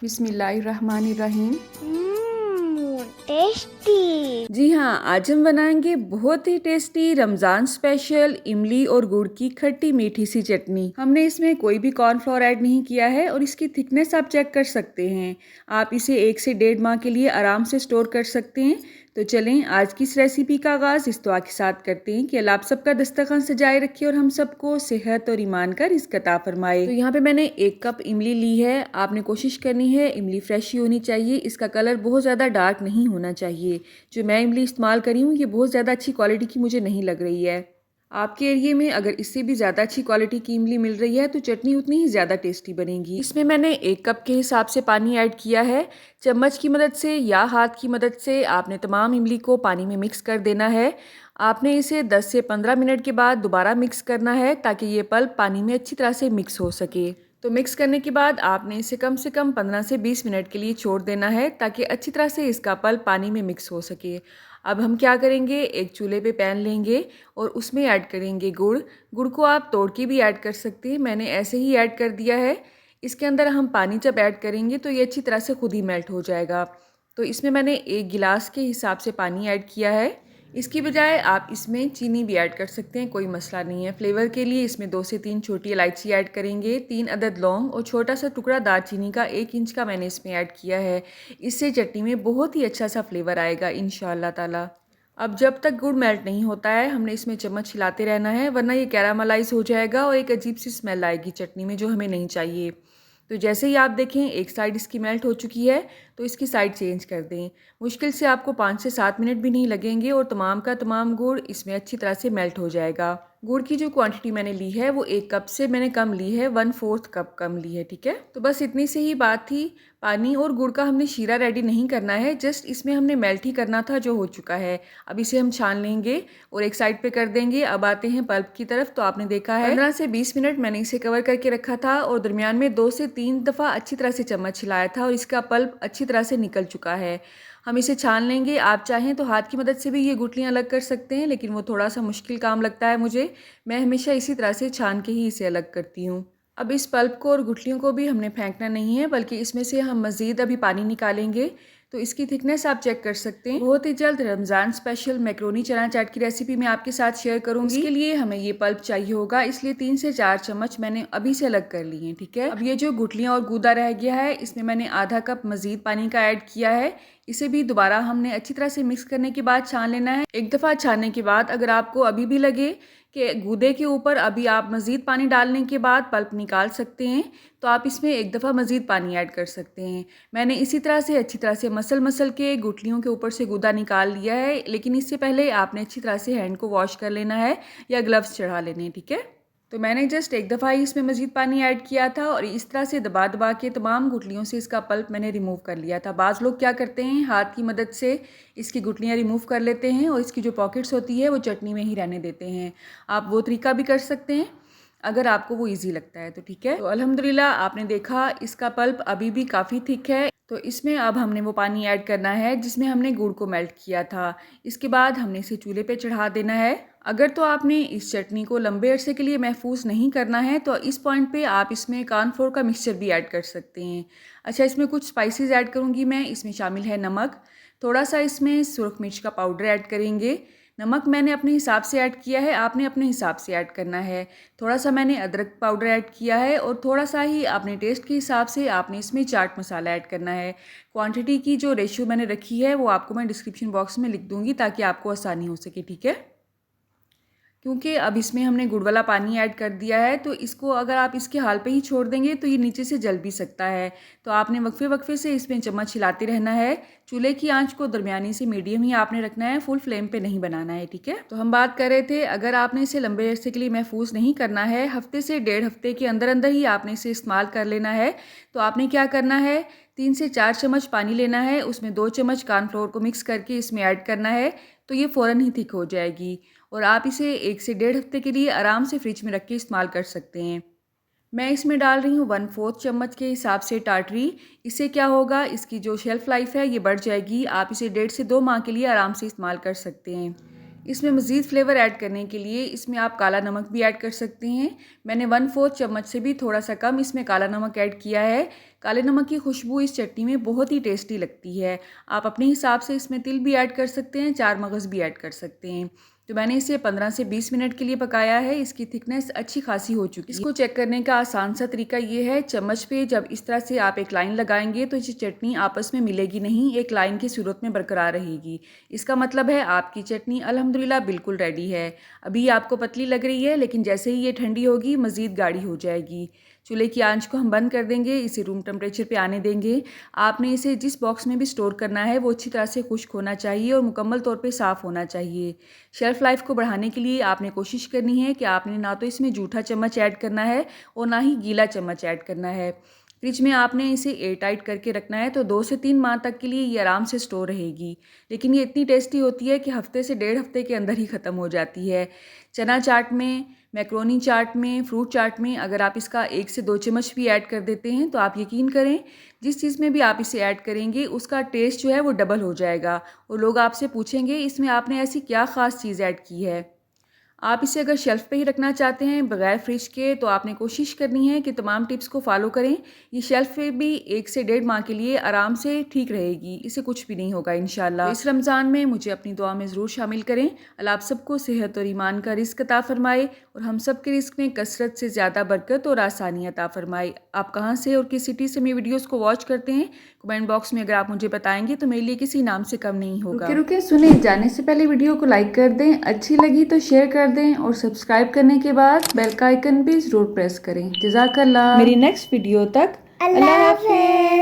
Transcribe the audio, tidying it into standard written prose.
बिस्मिल्लाहिर्रहमानिर्रहीम। टेस्टी। जी हाँ, आज हम बनाएंगे बहुत ही टेस्टी रमज़ान स्पेशल इमली और गुड़ की खट्टी मीठी सी चटनी। हमने इसमें कोई भी कॉर्नफ्लोर ऐड नहीं किया है और इसकी थिकनेस आप चेक कर सकते हैं। आप इसे 1 से 1.5 माह के लिए आराम से स्टोर कर सकते हैं। तो चलें आज की इस रेसिपी का आगाज़ इस दुआ के साथ करते हैं कि अल्लाह आप सबका दस्तरखान सजाए रखे और हम सबको सेहत और ईमान का रिज़्क अता फरमाए। तो यहाँ पे मैंने 1 कप इमली ली है। आपने कोशिश करनी है इमली फ्रेश ही होनी चाहिए, इसका कलर बहुत ज़्यादा डार्क नहीं होना चाहिए। जो मैं इमली इस्तेमाल करी हूँ ये बहुत ज़्यादा अच्छी क्वालिटी की मुझे नहीं लग रही है। आपके एरिया में अगर इससे भी ज़्यादा अच्छी क्वालिटी की इमली मिल रही है तो चटनी उतनी ही ज़्यादा टेस्टी बनेगी। इसमें मैंने 1 कप के हिसाब से पानी ऐड किया है। चम्मच की मदद से या हाथ की मदद से आपने तमाम इमली को पानी में मिक्स कर देना है। आपने इसे 10 से 15 मिनट के बाद दोबारा मिक्स करना है ताकि ये पल्प पानी में अच्छी तरह से मिक्स हो सके। तो मिक्स करने के बाद आपने इसे कम से कम 15 से 20 मिनट के लिए छोड़ देना है ताकि अच्छी तरह से इसका पल्प पानी में मिक्स हो सके। अब हम क्या करेंगे, एक चूल्हे पे पैन लेंगे और उसमें ऐड करेंगे गुड़। गुड़ को आप तोड़ के भी ऐड कर सकते हैं, मैंने ऐसे ही ऐड कर दिया है। इसके अंदर हम पानी जब ऐड करेंगे तो ये अच्छी तरह से खुद ही मेल्ट हो जाएगा। तो इसमें मैंने 1 गिलास के हिसाब से पानी ऐड किया है। इसकी बजाय आप इसमें चीनी भी ऐड कर सकते हैं, कोई मसला नहीं है। फ्लेवर के लिए इसमें 2 से 3 छोटी इलायची ऐड करेंगे, 3 अदद लौंग और छोटा सा टुकड़ा दालचीनी का 1 इंच का मैंने इसमें ऐड किया है। इससे चटनी में बहुत ही अच्छा सा फ्लेवर आएगा इंशाअल्लाह ताला। अब जब तक गुड़ मेल्ट नहीं होता है हमने इसमें चम्मच हिलाते रहना है, वरना ये कैरामलाइज हो जाएगा और एक अजीब सी स्मेल आएगी चटनी में जो हमें नहीं चाहिए। तो जैसे ही आप देखें एक साइड इसकी मेल्ट हो चुकी है तो इसकी साइड चेंज कर दें। मुश्किल से आपको 5 से 7 मिनट भी नहीं लगेंगे और तमाम का तमाम गुड़ इसमें अच्छी तरह से मेल्ट हो जाएगा। गुड़ की जो क्वांटिटी मैंने ली है वो 1 कप से मैंने कम ली है, 1/4 कप कम ली है, ठीक है। तो बस इतनी से ही बात थी। पानी और गुड़ का हमने शीरा रेडी नहीं करना है, जस्ट इसमें हमने मेल्ट ही करना था जो हो चुका है। अब इसे हम छान लेंगे और एक साइड पे कर देंगे। अब आते हैं पल्प की तरफ। तो आपने देखा है 15 से 20 मिनट मैंने इसे कवर करके रखा था और दरमियान में 2 से 3 दफ़ा अच्छी तरह से चम्मच हिलाया था और इसका पल्प अच्छी तरह से निकल चुका है। हम इसे छान लेंगे। आप चाहें तो हाथ की मदद से भी ये गुठलियाँ अलग कर सकते हैं, लेकिन वो थोड़ा सा मुश्किल काम लगता है मुझे। मैं हमेशा इसी तरह से छान के ही इसे अलग करती हूँ। अब इस पल्प को और गुठलियों को भी हमने फेंकना नहीं है, बल्कि इसमें से हम मज़ीद अभी पानी निकालेंगे। तो इसकी थिकनेस आप चेक कर सकते हैं। बहुत ही जल्द रमज़ान स्पेशल मैक्रोनी चना चाट की रेसिपी मैं आपके साथ शेयर करूंगी। इसके लिए हमें ये पल्प चाहिए होगा, इसलिए 3 से 4 चम्मच मैंने अभी से अलग कर लिए हैं, ठीक है। अब ये जो गुठलियाँ और गूदा रह गया है इसमें मैंने आधा कप मज़ीद पानी का ऐड किया है। इसे भी दोबारा हमने अच्छी तरह से मिक्स करने के बाद छान लेना है। एक दफ़ा छानने के बाद अगर आपको अभी भी लगे कि गूदे के ऊपर अभी आप मज़ीद पानी डालने के बाद पल्प निकाल सकते हैं, तो आप इसमें एक दफ़ा मज़ीद पानी ऐड कर सकते हैं। मैंने इसी तरह से अच्छी तरह से मसल के गुठलियों के ऊपर से गूदा निकाल लिया है, लेकिन इससे पहले आपने अच्छी तरह से हैंड को वॉश कर लेना है या ग्लव्स चढ़ा लेने हैं, ठीक है। तो मैंने जस्ट एक दफ़ा ही इसमें मज़ीद पानी ऐड किया था और इस तरह से दबा दबा के तमाम गुठलियों से इसका पल्प मैंने रिमूव कर लिया था। बाज़ लोग क्या करते हैं, हाथ की मदद से इसकी गुठलियाँ रिमूव कर लेते हैं और इसकी जो पॉकेट्स होती है वो चटनी में ही रहने देते हैं। आप वो तरीका भी कर सकते हैं अगर आपको वो ईजी लगता है तो, ठीक है। तो अल्हम्दुलिल्लाह आपने देखा इसका पल्प अभी भी काफ़ी थिक है। तो इसमें अब हमने वो पानी ऐड करना है जिसमें हमने गुड़ को मेल्ट किया था। इसके बाद हमने इसे चूल्हे पे चढ़ा देना है। अगर तो आपने इस चटनी को लंबे अरसे के लिए महफूज नहीं करना है तो इस पॉइंट पे आप इसमें कॉर्नफ्लोर का मिक्सचर भी ऐड कर सकते हैं। अच्छा, इसमें कुछ स्पाइसेस ऐड करूँगी मैं। इसमें शामिल है नमक, थोड़ा सा इसमें सुरख मिर्च का पाउडर ऐड करेंगे। नमक मैंने अपने हिसाब से ऐड किया है, आपने अपने हिसाब से ऐड करना है। थोड़ा सा मैंने अदरक पाउडर ऐड किया है और थोड़ा सा ही अपने टेस्ट के हिसाब से आपने इसमें चाट मसाला ऐड करना है। क्वांटिटी की जो रेशियो मैंने रखी है वो आपको मैं डिस्क्रिप्शन बॉक्स में लिख दूँगी ताकि आपको आसानी हो सके, ठीक है। क्योंकि अब इसमें हमने गुड़ वाला पानी ऐड कर दिया है तो इसको अगर आप इसके हाल पे ही छोड़ देंगे तो ये नीचे से जल भी सकता है। तो आपने वक्फे वक्फे से इसमें चम्मच हिलाते रहना है। चूल्हे की आंच को दरमियानी से मीडियम ही आपने रखना है, फुल फ्लेम पे नहीं बनाना है, ठीक है। तो हम बात कर रहे थे अगर आपने इसे लंबे अरसे के लिए महफूज नहीं करना है, हफ्ते से 1.5 हफ्ते के अंदर अंदर ही आपने इसे इस्तेमाल कर लेना है, तो आपने क्या करना है, 3 से 4 चम्मच पानी लेना है, उसमें 2 चम्मच कॉर्नफ्लोर को मिक्स करके इसमें ऐड करना है। तो ये फ़ौरन ही थिक हो जाएगी और आप इसे 1 से 1.5 हफ्ते के लिए आराम से फ्रिज में रख के इस्तेमाल कर सकते हैं। मैं इसमें डाल रही हूँ 1/4 चम्मच के हिसाब से टाटरी। इससे क्या होगा, इसकी जो शेल्फ़ लाइफ है ये बढ़ जाएगी। आप इसे 1.5 से 2 माह के लिए आराम से इस्तेमाल कर सकते हैं। इसमें मज़ीद फ्लेवर ऐड करने के लिए इसमें आप काला नमक भी ऐड कर सकते हैं। मैंने 1/4 चम्मच से भी थोड़ा सा कम इसमें काला नमक ऐड किया है। काले नमक की खुशबू इस चटनी में बहुत ही टेस्टी लगती है। आप अपने हिसाब से इसमें तिल भी ऐड कर सकते हैं, चार मगज़ भी ऐड कर सकते हैं। तो मैंने इसे 15 से 20 मिनट के लिए पकाया है। इसकी थिकनेस अच्छी खासी हो चुकी है। इसको चेक करने का आसान सा तरीका ये है, चम्मच पे जब इस तरह से आप एक लाइन लगाएंगे तो ये चटनी आपस में मिलेगी नहीं, एक लाइन की सूरत में बरकरार रहेगी। इसका मतलब है आपकी चटनी अल्हम्दुलिल्लाह बिल्कुल रेडी है। अभी आपको पतली लग रही है, लेकिन जैसे ही ये ठंडी होगी मज़ीद गाढ़ी हो जाएगी। चूल्हे की आंच को हम बंद कर देंगे, इसे रूम टेम्परेचर पे आने देंगे। आपने इसे जिस बॉक्स में भी स्टोर करना है वो अच्छी तरह से खुश्क होना चाहिए और मुकम्मल तौर पे साफ़ होना चाहिए। शेल्फ़ लाइफ को बढ़ाने के लिए आपने कोशिश करनी है कि आपने ना तो इसमें जूठा चम्मच ऐड करना है और ना ही गीला चम्मच ऐड करना है। फ्रिज में आपने इसे एयर टाइट करके रखना है, तो 2 से 3 माह तक के लिए ये आराम से स्टोर रहेगी। लेकिन ये इतनी टेस्टी होती है कि हफ्ते से 1.5 हफ्ते के अंदर ही ख़त्म हो जाती है। चना चाट में, मैक्रोनी चाट में, फ्रूट चाट में अगर आप इसका 1 से 2 चम्मच भी ऐड कर देते हैं तो आप यकीन करें जिस चीज़ में भी आप इसे ऐड करेंगे उसका टेस्ट जो है वो डबल हो जाएगा और लोग आपसे पूछेंगे इसमें आपने ऐसी क्या ख़ास चीज़ ऐड की है। आप इसे अगर शेल्फ़ पे ही रखना चाहते हैं बगैर फ्रिज के, तो आपने कोशिश करनी है कि तमाम टिप्स को फॉलो करें। ये शेल्फ़ पे भी 1 से 1.5 माह के लिए आराम से ठीक रहेगी, इसे कुछ भी नहीं होगा इंशाल्लाह। इस रमज़ान में मुझे अपनी दुआ में ज़रूर शामिल करें। अल्लाह आप सबको सेहत और ईमान का रिज़्क अता फ़रमाए और हम सब के रिज़्क में कसरत से ज़्यादा बरकत और आसानी अता फ़रमाए। आप कहाँ से और किस सिटी से मेरी वीडियोज़ को वॉच करते हैं, कमेंट बॉक्स में अगर आप मुझे बताएंगे तो मेरे लिए किसी नाम से कम नहीं होगा। रुके रुके सुने, जाने से पहले वीडियो को लाइक कर दें, अच्छी लगी तो शेयर कर दें और सब्सक्राइब करने के बाद बेल का आइकन भी जरूर प्रेस करें। जज़ाकल्लाह। मेरी नेक्स्ट वीडियो तक अल्लाह हाफ़िज़।